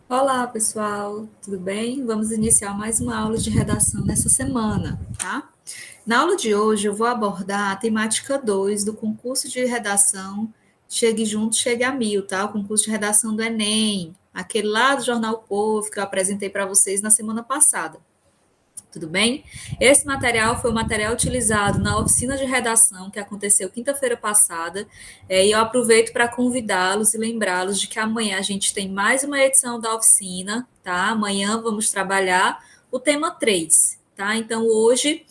Olá, pessoal, tudo bem? Vamos iniciar mais uma aula de redação nessa semana, tá? Na aula de hoje eu vou abordar a temática 2 do concurso de redação Chegue Junto, Chegue a Mil, tá? O concurso de redação do Enem, aquele lá do Jornal o Povo que eu apresentei para vocês na semana passada. Tudo bem? Esse material foi o material utilizado na oficina de redação que aconteceu quinta-feira passada, e eu aproveito para convidá-los e lembrá-los de que amanhã a gente tem mais uma edição da oficina, tá? Amanhã vamos trabalhar o tema 3, tá? Então hoje,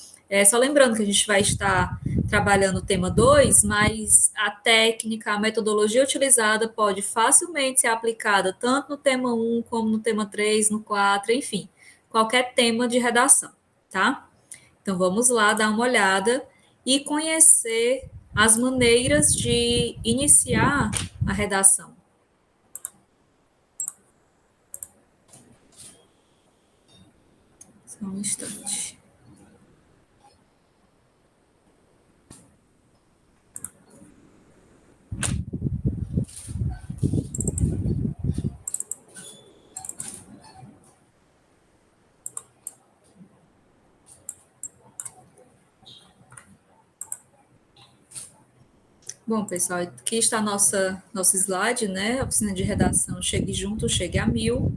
só lembrando que a gente vai estar trabalhando o tema 2, mas a técnica, a metodologia utilizada pode facilmente ser aplicada tanto no tema 1 como no tema 3, no 4, enfim, qualquer tema de redação, tá? Então vamos lá dar uma olhada e conhecer as maneiras de iniciar a redação. Só um instante. Bom, pessoal, aqui está nosso slide, né? Oficina de redação Chegue Junto, Chegue a Mil.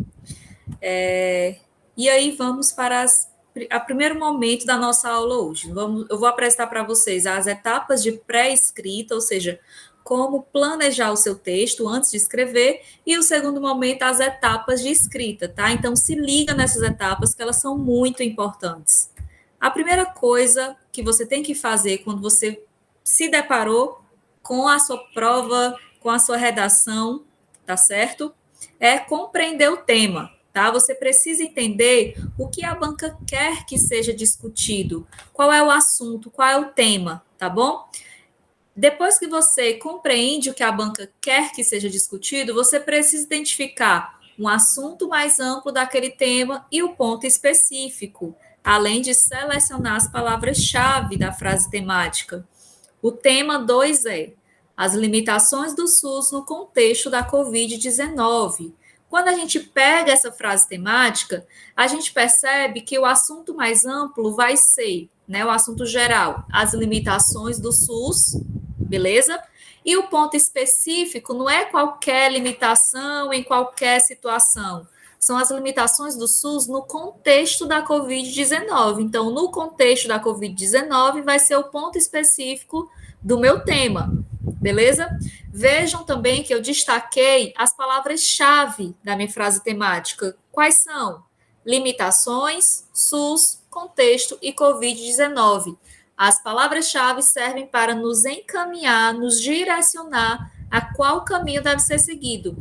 E aí vamos para a primeiro momento da nossa aula hoje. Eu vou apresentar para vocês as etapas de pré-escrita, ou seja, como planejar o seu texto antes de escrever, e o segundo momento, as etapas de escrita, tá? Então, se liga nessas etapas, que elas são muito importantes. A primeira coisa que você tem que fazer quando você se deparou com a sua prova, com a sua redação, tá certo? É compreender o tema, tá? Você precisa entender o que a banca quer que seja discutido, qual é o assunto, qual é o tema, tá bom? Depois que você compreende o que a banca quer que seja discutido, você precisa identificar um assunto mais amplo daquele tema e o ponto específico, além de selecionar as palavras-chave da frase temática. O tema 2 é as limitações do SUS no contexto da Covid-19. Quando a gente pega essa frase temática, a gente percebe que o assunto mais amplo vai ser, né, o assunto geral, as limitações do SUS, beleza? E o ponto específico não é qualquer limitação em qualquer situação. São as limitações do SUS no contexto da Covid-19. Então, no contexto da Covid-19, vai ser o ponto específico do meu tema, beleza? Vejam também que eu destaquei as palavras-chave da minha frase temática. Quais são? Limitações, SUS, contexto e Covid-19. As palavras-chave servem para nos encaminhar, nos direcionar a qual caminho deve ser seguido.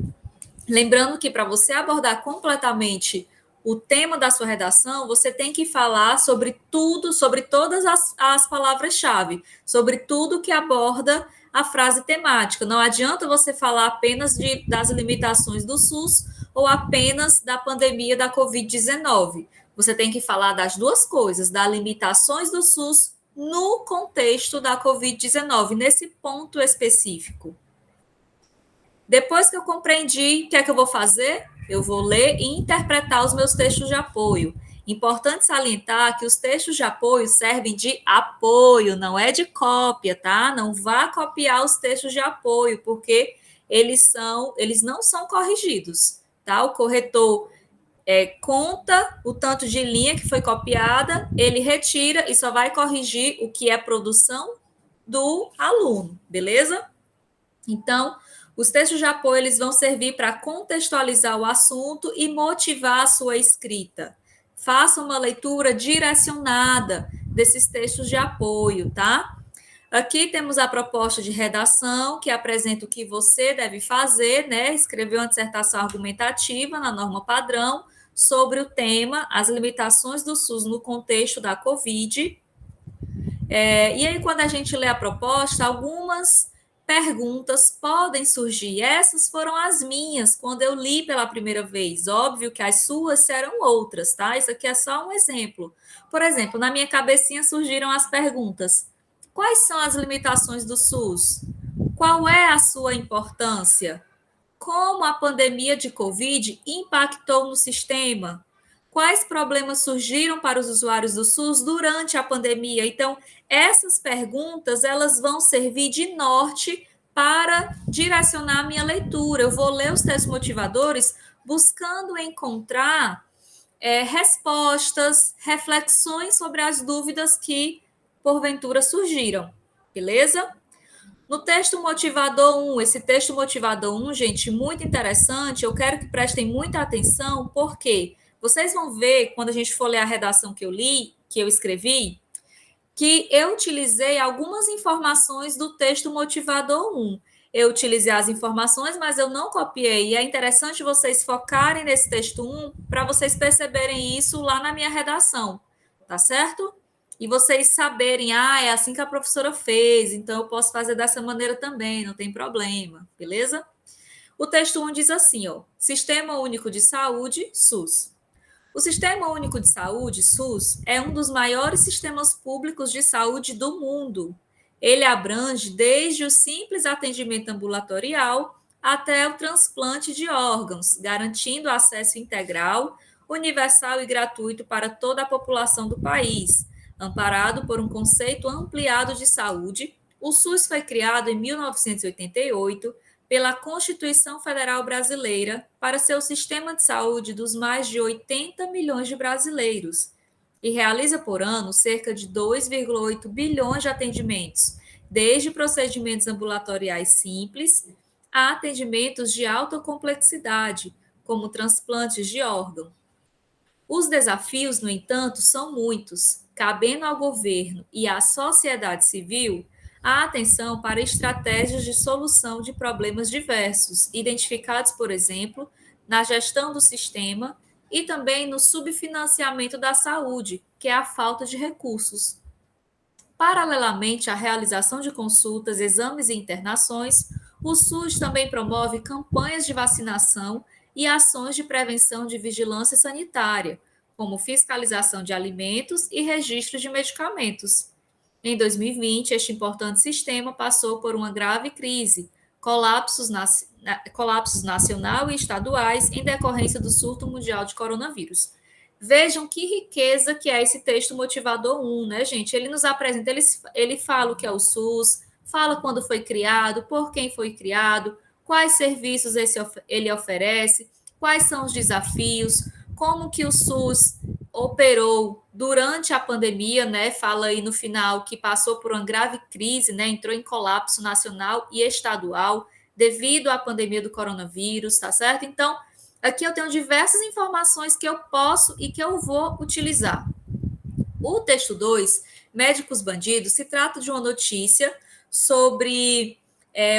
Lembrando que para você abordar completamente o tema da sua redação, você tem que falar sobre tudo, sobre todas as palavras-chave, sobre tudo que aborda a frase temática. Não adianta você falar apenas das limitações do SUS ou apenas da pandemia da Covid-19. Você tem que falar das duas coisas, das limitações do SUS no contexto da Covid-19, nesse ponto específico. Depois que eu compreendi, o que é que eu vou fazer? Eu vou ler e interpretar os meus textos de apoio. Importante salientar que os textos de apoio servem de apoio, não é de cópia, tá? Não vá copiar os textos de apoio, porque eles não são corrigidos, tá? O corretor conta o tanto de linha que foi copiada, ele retira e só vai corrigir o que é produção do aluno, beleza? Então, os textos de apoio eles vão servir para contextualizar o assunto e motivar a sua escrita. Faça uma leitura direcionada desses textos de apoio, tá? Aqui temos a proposta de redação, que apresenta o que você deve fazer, né? Escrever uma dissertação argumentativa na norma padrão sobre o tema, as limitações do SUS no contexto da Covid. E aí, quando a gente lê a proposta, algumas perguntas podem surgir. Essas foram as minhas quando eu li pela primeira vez. Óbvio que as suas serão outras, tá? Isso aqui é só um exemplo. Por exemplo, na minha cabecinha surgiram as perguntas: quais são as limitações do SUS? Qual é a sua importância? como a pandemia de Covid impactou no sistema, quais problemas surgiram para os usuários do SUS durante a pandemia. Então, essas perguntas, elas vão servir de norte para direcionar a minha leitura. Eu vou ler os textos motivadores buscando encontrar respostas, reflexões sobre as dúvidas que, porventura, surgiram. Beleza? No texto motivador 1, esse texto motivador 1, gente, muito interessante, eu quero que prestem muita atenção, porque vocês vão ver, quando a gente for ler a redação que eu li, que eu escrevi, que eu utilizei algumas informações do texto motivador 1. Eu utilizei as informações, mas eu não copiei. E é interessante vocês focarem nesse texto 1 para vocês perceberem isso lá na minha redação, tá certo? E vocês saberem, é assim que a professora fez, então eu posso fazer dessa maneira também, não tem problema, beleza? O texto 1 diz assim, ó, Sistema Único de Saúde, SUS. O Sistema Único de Saúde, SUS, é um dos maiores sistemas públicos de saúde do mundo. Ele abrange desde o simples atendimento ambulatorial até o transplante de órgãos, garantindo acesso integral, universal e gratuito para toda a população do país. Amparado por um conceito ampliado de saúde, o SUS foi criado em 1988 pela Constituição Federal Brasileira para ser o sistema de saúde dos mais de 80 milhões de brasileiros e realiza por ano cerca de 2,8 bilhões de atendimentos, desde procedimentos ambulatoriais simples a atendimentos de alta complexidade, como transplantes de órgão. Os desafios, no entanto, são muitos, cabendo ao governo e à sociedade civil a atenção para estratégias de solução de problemas diversos, identificados, por exemplo, na gestão do sistema e também no subfinanciamento da saúde, que é a falta de recursos. Paralelamente à realização de consultas, exames e internações, o SUS também promove campanhas de vacinação e ações de prevenção de vigilância sanitária, como fiscalização de alimentos e registro de medicamentos. Em 2020, este importante sistema passou por uma grave crise, colapsos nacional e estaduais em decorrência do surto mundial de coronavírus. Vejam que riqueza que é esse texto motivador 1, né, gente? Ele nos apresenta, ele fala o que é o SUS, fala quando foi criado, por quem foi criado, quais serviços ele oferece, quais são os desafios, como que o SUS operou durante a pandemia, né? Fala aí no final que passou por uma grave crise, né? Entrou em colapso nacional e estadual devido à pandemia do coronavírus, tá certo? Então, aqui eu tenho diversas informações que eu posso e que eu vou utilizar. O texto 2, Médicos Bandidos, se trata de uma notícia sobre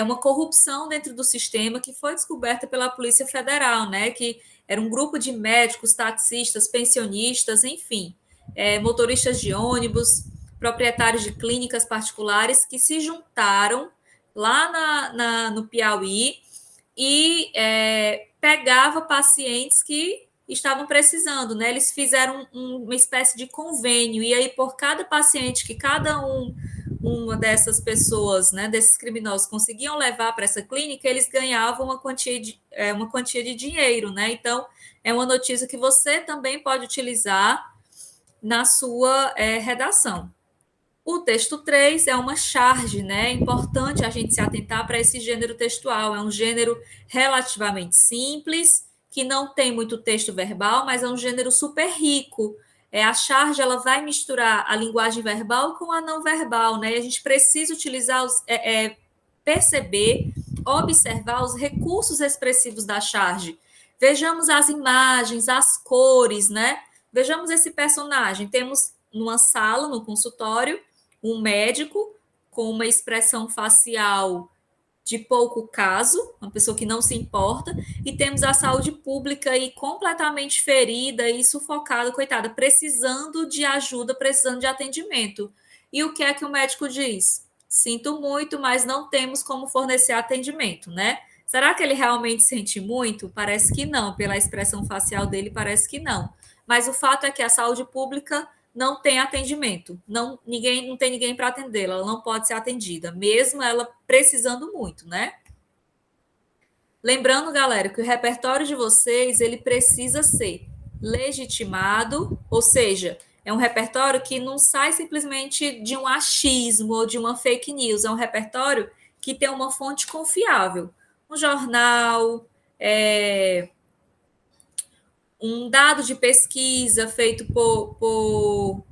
uma corrupção dentro do sistema que foi descoberta pela Polícia Federal, né? Que era um grupo de médicos, taxistas, pensionistas, enfim, motoristas de ônibus, proprietários de clínicas particulares que se juntaram lá no Piauí e pegava pacientes que estavam precisando, né? Eles fizeram uma espécie de convênio, e aí por cada paciente que uma dessas pessoas, né, desses criminosos, conseguiam levar para essa clínica, eles ganhavam uma quantia de dinheiro, né? Então, é uma notícia que você também pode utilizar na sua redação. O texto 3 é uma charge, né? É importante a gente se atentar para esse gênero textual. É um gênero relativamente simples, que não tem muito texto verbal, mas é um gênero super rico. A charge ela vai misturar a linguagem verbal com a não verbal, né? E a gente precisa utilizar, perceber, observar os recursos expressivos da charge. Vejamos as imagens, as cores, né? Vejamos esse personagem. Temos numa sala, no consultório, um médico com uma expressão facial de pouco caso, uma pessoa que não se importa, e temos a saúde pública aí completamente ferida e sufocada, coitada, precisando de ajuda, precisando de atendimento. E o que é que o médico diz? Sinto muito, mas não temos como fornecer atendimento, né? Será que ele realmente sente muito? Parece que não, pela expressão facial dele, parece que não. Mas o fato é que a saúde pública não tem atendimento, não tem ninguém para atendê-la, ela não pode ser atendida, mesmo ela precisando muito, né? Lembrando, galera, que o repertório de vocês, ele precisa ser legitimado, ou seja, é um repertório que não sai simplesmente de um achismo ou de uma fake news, é um repertório que tem uma fonte confiável. Um jornal, um dado de pesquisa feito por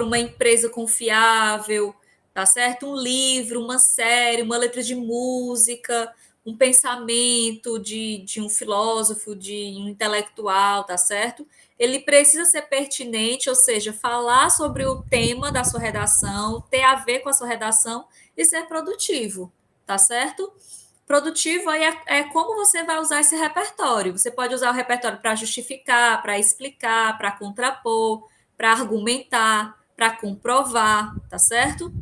uma empresa confiável, tá certo? Um livro, uma série, uma letra de música, um pensamento de um filósofo, de um intelectual, tá certo? Ele precisa ser pertinente, ou seja, falar sobre o tema da sua redação, ter a ver com a sua redação e ser produtivo, tá certo? Produtivo aí é como você vai usar esse repertório. Você pode usar o repertório para justificar, para explicar, para contrapor, para argumentar, para comprovar, tá certo?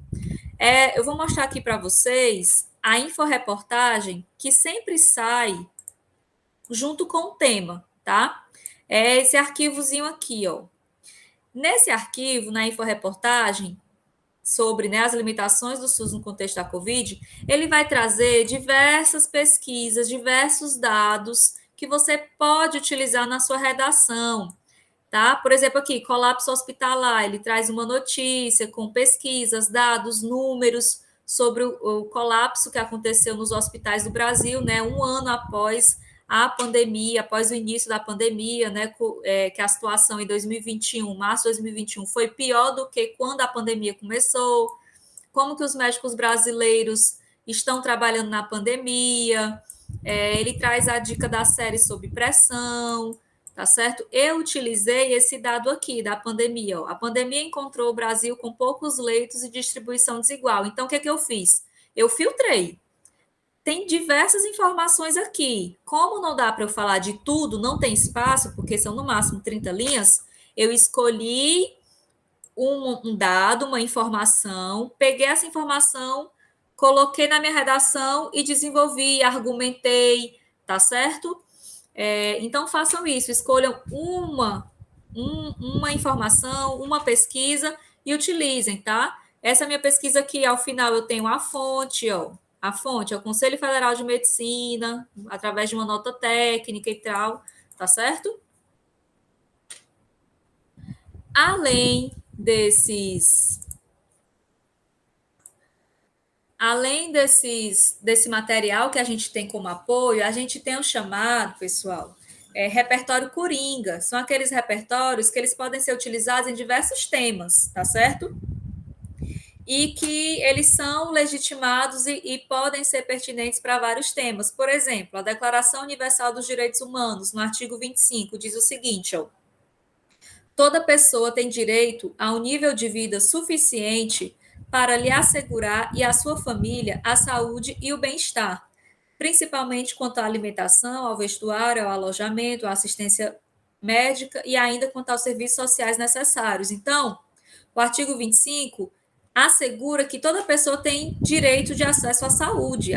Eu vou mostrar aqui para vocês a inforeportagem que sempre sai junto com o tema, tá? É esse arquivozinho aqui, ó. Nesse arquivo, na inforeportagem, sobre, né, as limitações do SUS no contexto da Covid, ele vai trazer diversas pesquisas, diversos dados que você pode utilizar na sua redação, tá? Por exemplo, aqui, colapso hospitalar, ele traz uma notícia com pesquisas, dados, números sobre o colapso que aconteceu nos hospitais do Brasil, né, um ano após a pandemia, após o início da pandemia, né, que a situação em 2021, março de 2021, foi pior do que quando a pandemia começou, como que os médicos brasileiros estão trabalhando na pandemia, ele traz a dica da série sobre pressão, tá certo? Eu utilizei esse dado aqui da pandemia. Ó. A pandemia encontrou o Brasil com poucos leitos e distribuição desigual. Então, o que é que eu fiz? Eu filtrei. Tem diversas informações aqui. Como não dá para eu falar de tudo, não tem espaço, porque são no máximo 30 linhas, eu escolhi um dado, uma informação, peguei essa informação, coloquei na minha redação e desenvolvi, argumentei, tá certo? Então façam isso, escolham uma informação, uma pesquisa e utilizem, tá? Essa minha pesquisa aqui, ao final eu tenho a fonte, ó. A fonte é o Conselho Federal de Medicina, através de uma nota técnica e tal, tá certo? Além desse material que a gente tem como apoio, a gente tem o chamado, pessoal, repertório coringa. São aqueles repertórios que eles podem ser utilizados em diversos temas, tá certo? E que eles são legitimados e podem ser pertinentes para vários temas. Por exemplo, a Declaração Universal dos Direitos Humanos, no artigo 25, diz o seguinte, ó, toda pessoa tem direito a um nível de vida suficiente para lhe assegurar e à sua família a saúde e o bem-estar, principalmente quanto à alimentação, ao vestuário, ao alojamento, à assistência médica e ainda quanto aos serviços sociais necessários. Então, o artigo 25 assegura que toda pessoa tem direito de acesso à saúde,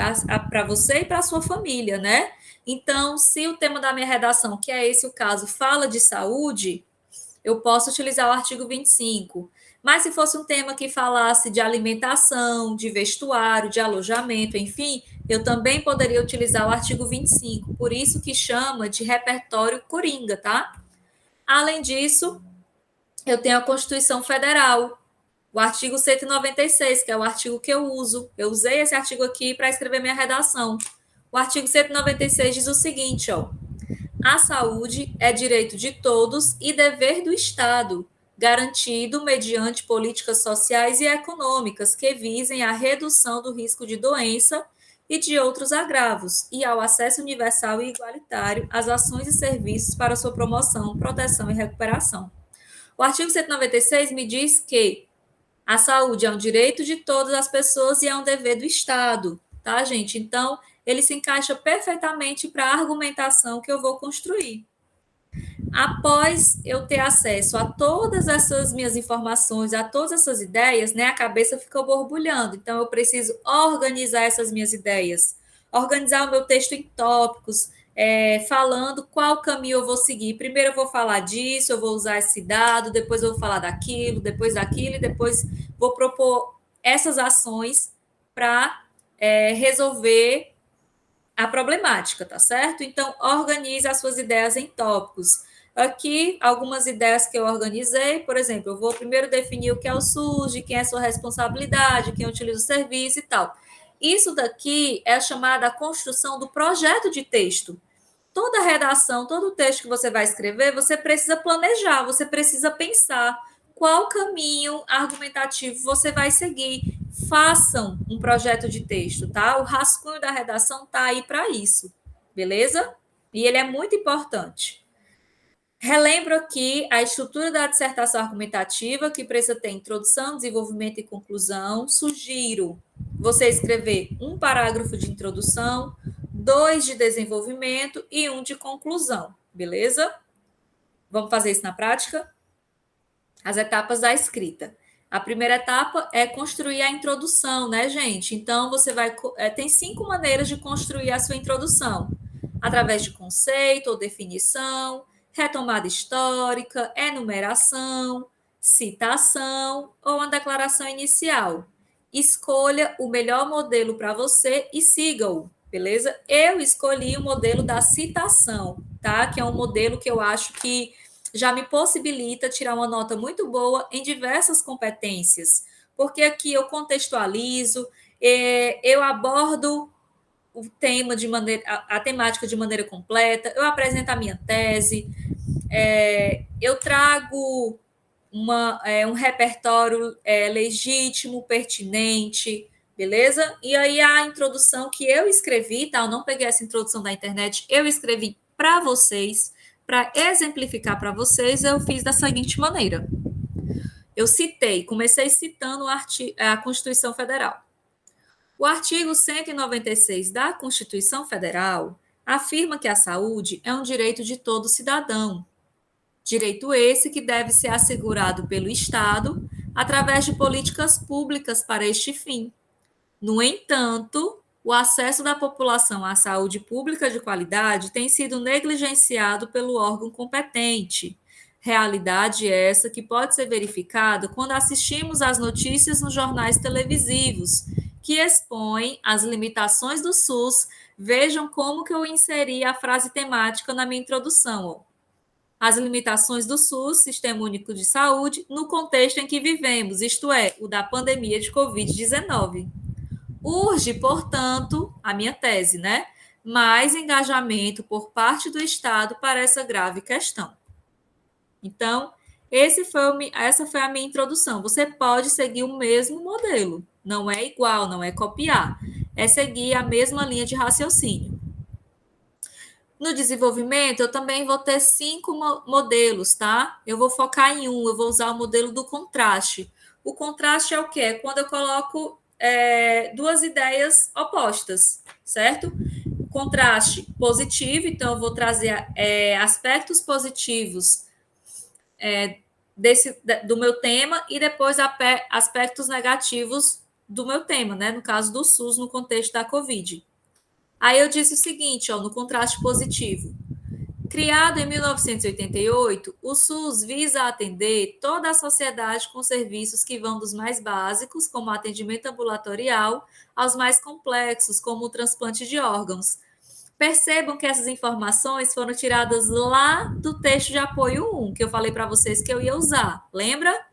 para você e para a sua família, né? Então, se o tema da minha redação, que é esse o caso, fala de saúde, eu posso utilizar o artigo 25. Mas se fosse um tema que falasse de alimentação, de vestuário, de alojamento, enfim, eu também poderia utilizar o artigo 25. Por isso que chama de repertório coringa, tá? Além disso, eu tenho a Constituição Federal, o artigo 196, que é o artigo que eu uso. Eu usei esse artigo aqui para escrever minha redação. O artigo 196 diz o seguinte, ó: a saúde é direito de todos e dever do Estado, garantido mediante políticas sociais e econômicas que visem à redução do risco de doença e de outros agravos, e ao acesso universal e igualitário às ações e serviços para sua promoção, proteção e recuperação. O artigo 196 me diz que a saúde é um direito de todas as pessoas e é um dever do Estado, tá, gente? Então, ele se encaixa perfeitamente para a argumentação que eu vou construir. Após eu ter acesso a todas essas minhas informações, a todas essas ideias, né, a cabeça fica borbulhando. Então, eu preciso organizar essas minhas ideias, organizar o meu texto em tópicos, falando qual caminho eu vou seguir. Primeiro eu vou falar disso, eu vou usar esse dado, depois eu vou falar daquilo, e depois vou propor essas ações para resolver a problemática, tá certo? Então, organize as suas ideias em tópicos. Aqui, algumas ideias que eu organizei, por exemplo, eu vou primeiro definir o que é o SUS, de quem é a sua responsabilidade, quem utiliza o serviço e tal. Isso daqui é a chamada construção do projeto de texto. Toda redação, todo texto que você vai escrever, você precisa planejar, você precisa pensar qual caminho argumentativo você vai seguir. Façam um projeto de texto, tá? O rascunho da redação tá aí para isso, beleza? E ele é muito importante. Relembro aqui a estrutura da dissertação argumentativa, que precisa ter introdução, desenvolvimento e conclusão. Sugiro você escrever um parágrafo de introdução, 2 de desenvolvimento e 1 de conclusão, beleza? Vamos fazer isso na prática? As etapas da escrita. A primeira etapa é construir a introdução, né, gente? Então, você vai. Tem 5 maneiras de construir a sua introdução: através de conceito ou definição, retomada histórica, enumeração, citação ou uma declaração inicial. Escolha o melhor modelo para você e siga-o, beleza? Eu escolhi o modelo da citação, tá? Que é um modelo que eu acho que já me possibilita tirar uma nota muito boa em diversas competências, porque aqui eu contextualizo, eu abordo o tema de maneira, a temática de maneira completa, eu apresento a minha tese, eu trago um repertório legítimo, pertinente, beleza? E aí a introdução que eu escrevi, tá? Eu não peguei essa introdução da internet, eu escrevi para vocês, para exemplificar para vocês, eu fiz da seguinte maneira. Eu comecei citando a Constituição Federal. O artigo 196 da Constituição Federal afirma que a saúde é um direito de todo cidadão. Direito esse que deve ser assegurado pelo Estado através de políticas públicas para este fim. No entanto, o acesso da população à saúde pública de qualidade tem sido negligenciado pelo órgão competente. Realidade essa que pode ser verificada quando assistimos às notícias nos jornais televisivos, que expõem as limitações do SUS. Vejam como que eu inseri a frase temática na minha introdução. As limitações do SUS, Sistema Único de Saúde, no contexto em que vivemos, isto é, o da pandemia de Covid-19. Urge, portanto, a minha tese, né? Mais engajamento por parte do Estado para essa grave questão. Então, essa foi a minha introdução. Você pode seguir o mesmo modelo. Não é igual, não é copiar. É seguir a mesma linha de raciocínio. No desenvolvimento, eu também vou ter 5 modelos, tá? Eu vou focar em um, eu vou usar o modelo do contraste. O contraste é o quê? É quando eu coloco duas ideias opostas, certo? Contraste positivo, então eu vou trazer aspectos positivos do meu tema e depois aspectos negativos do meu tema, né? No caso do SUS, no contexto da Covid. Aí eu disse o seguinte, no contraste positivo. Criado em 1988, o SUS visa atender toda a sociedade com serviços que vão dos mais básicos, como atendimento ambulatorial, aos mais complexos, como o transplante de órgãos. Percebam que essas informações foram tiradas lá do texto de apoio 1, que eu falei para vocês que eu ia usar. Lembra?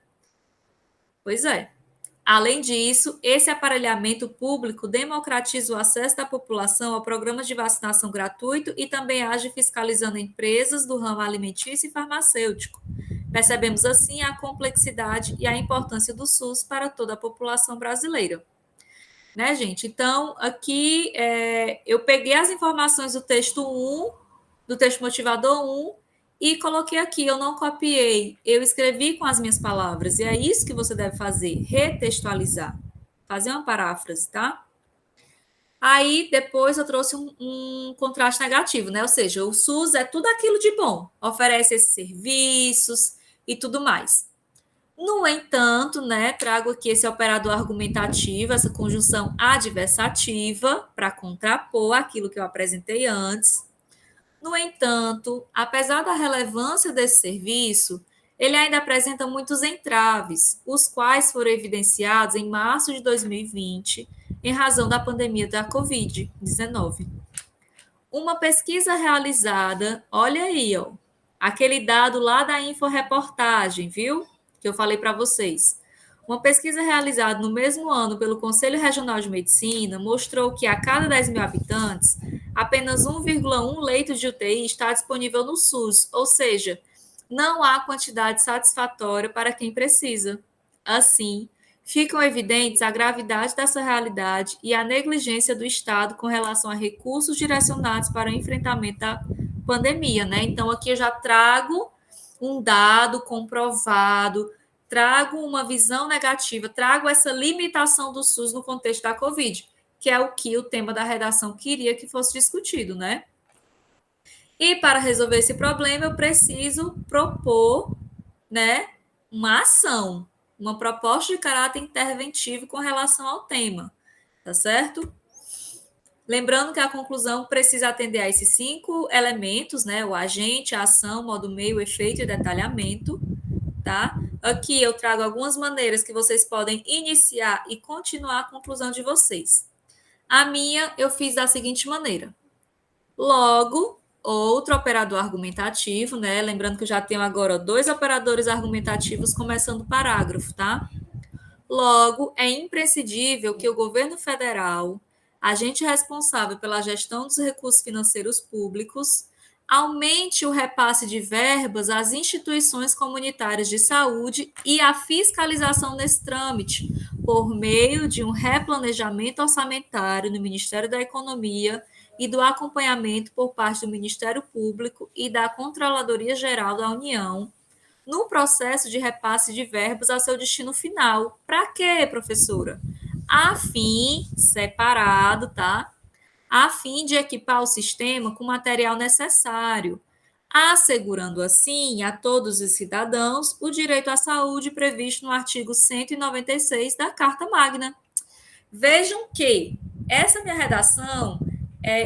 Pois é. Além disso, esse aparelhamento público democratiza o acesso da população ao programa de vacinação gratuito e também age fiscalizando empresas do ramo alimentício e farmacêutico. Percebemos assim a complexidade e a importância do SUS para toda a população brasileira. Né, gente? Então, aqui eu peguei as informações do texto 1, do texto motivador 1, e coloquei aqui, eu não copiei, eu escrevi com as minhas palavras, e é isso que você deve fazer, retextualizar, fazer uma paráfrase, tá? Aí, depois eu trouxe um contraste negativo, né? Ou seja, o SUS é tudo aquilo de bom, oferece esses serviços e tudo mais. No entanto, né, trago aqui esse operador argumentativo, essa conjunção adversativa, para contrapor aquilo que eu apresentei antes. No entanto, apesar da relevância desse serviço, ele ainda apresenta muitos entraves, os quais foram evidenciados em março de 2020, em razão da pandemia da Covid-19. Uma pesquisa realizada, olha aí, ó, aquele dado lá da Inforeportagem, viu? Que eu falei para vocês. Uma pesquisa realizada no mesmo ano pelo Conselho Regional de Medicina mostrou que a cada 10 mil habitantes, apenas 1,1 leitos de UTI está disponível no SUS, ou seja, não há quantidade satisfatória para quem precisa. Assim, ficam evidentes a gravidade dessa realidade e a negligência do Estado com relação a recursos direcionados para o enfrentamento da pandemia, né? Então, aqui eu já trago um dado comprovado, trago uma visão negativa, trago essa limitação do SUS no contexto da Covid, que é o que o tema da redação queria que fosse discutido, né? E para resolver esse problema, eu preciso propor, né, uma ação, uma proposta de caráter interventivo com relação ao tema, tá certo? Lembrando que a conclusão precisa atender a esses 5 elementos, né? O agente, a ação, modo, meio, efeito e detalhamento, tá? Aqui eu trago algumas maneiras que vocês podem iniciar e continuar a conclusão de vocês. A minha eu fiz da seguinte maneira: logo, outro operador argumentativo, né? Lembrando que eu já tenho agora 2 operadores argumentativos começando o parágrafo, tá? Logo, é imprescindível que o governo federal, agente responsável pela gestão dos recursos financeiros públicos, aumente o repasse de verbas às instituições comunitárias de saúde e a fiscalização nesse trâmite, por meio de um replanejamento orçamentário no Ministério da Economia e do acompanhamento por parte do Ministério Público e da Controladoria Geral da União no processo de repasse de verbas ao seu destino final. Para quê, professora? A fim, separado, tá? A fim de equipar o sistema com o material necessário, assegurando assim a todos os cidadãos o direito à saúde previsto no artigo 196 da Carta Magna. Vejam que essa minha redação,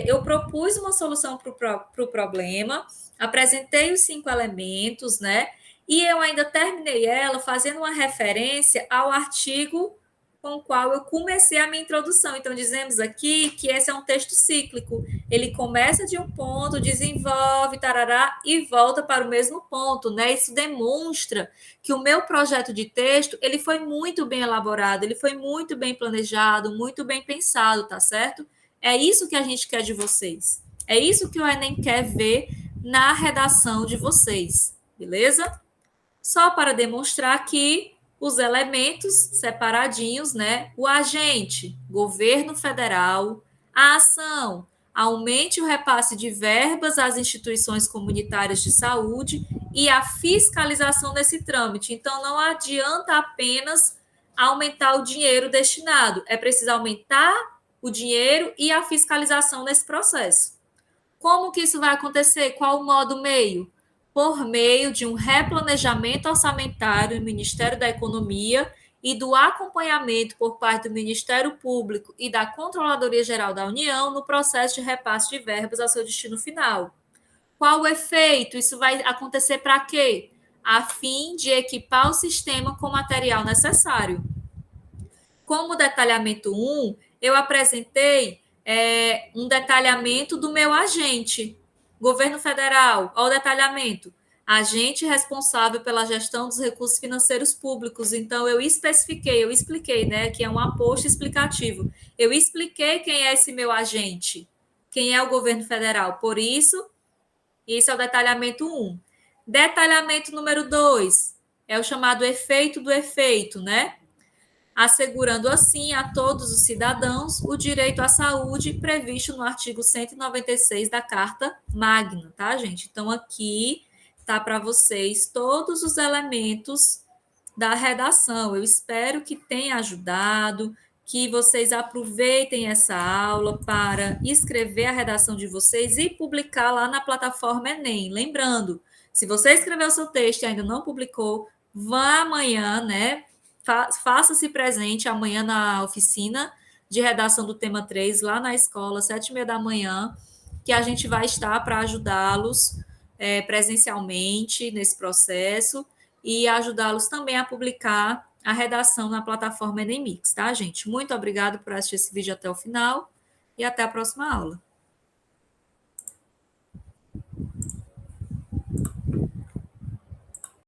eu propus uma solução para o problema, apresentei os 5 elementos, né? E eu ainda terminei ela fazendo uma referência ao artigo com o qual eu comecei a minha introdução. Então, dizemos aqui que esse é um texto cíclico. Ele começa de um ponto, desenvolve, tarará, e volta para o mesmo ponto, né? Isso demonstra que o meu projeto de texto, ele foi muito bem elaborado, ele foi muito bem planejado, muito bem pensado, tá certo? É isso que a gente quer de vocês. É isso que o Enem quer ver na redação de vocês, beleza? Só para demonstrar que os elementos separadinhos, né? O agente, governo federal, a ação, aumente o repasse de verbas às instituições comunitárias de saúde e a fiscalização desse trâmite. Então, não adianta apenas aumentar o dinheiro destinado, é preciso aumentar o dinheiro e a fiscalização nesse processo. Como que isso vai acontecer? Qual o modo meio? Por meio de um replanejamento orçamentário do Ministério da Economia e do acompanhamento por parte do Ministério Público e da Controladoria Geral da União no processo de repasse de verbas ao seu destino final. Qual o efeito? Isso vai acontecer para quê? A fim de equipar o sistema com o material necessário. Como detalhamento 1, eu apresentei um detalhamento do meu agente. Governo Federal, olha o detalhamento. Agente responsável pela gestão dos recursos financeiros públicos. Então, eu expliquei, né, que é um aposto explicativo. Eu expliquei quem é esse meu agente, quem é o governo federal. Por isso, esse é o detalhamento 1. Detalhamento número 2 é o chamado efeito do efeito, né? Assegurando assim a todos os cidadãos o direito à saúde previsto no artigo 196 da Carta Magna, tá, gente? Então, aqui tá para vocês todos os elementos da redação. Eu espero que tenha ajudado, que vocês aproveitem essa aula para escrever a redação de vocês e publicar lá na plataforma Enem. Lembrando, se você escreveu o seu texto e ainda não publicou, vá amanhã, né? Faça-se presente amanhã na oficina de redação do tema 3, lá na escola, 7h30 da manhã, que a gente vai estar para ajudá-los presencialmente nesse processo e ajudá-los também a publicar a redação na plataforma Enem Mix, tá, gente? Muito obrigado por assistir esse vídeo até o final e até a próxima aula.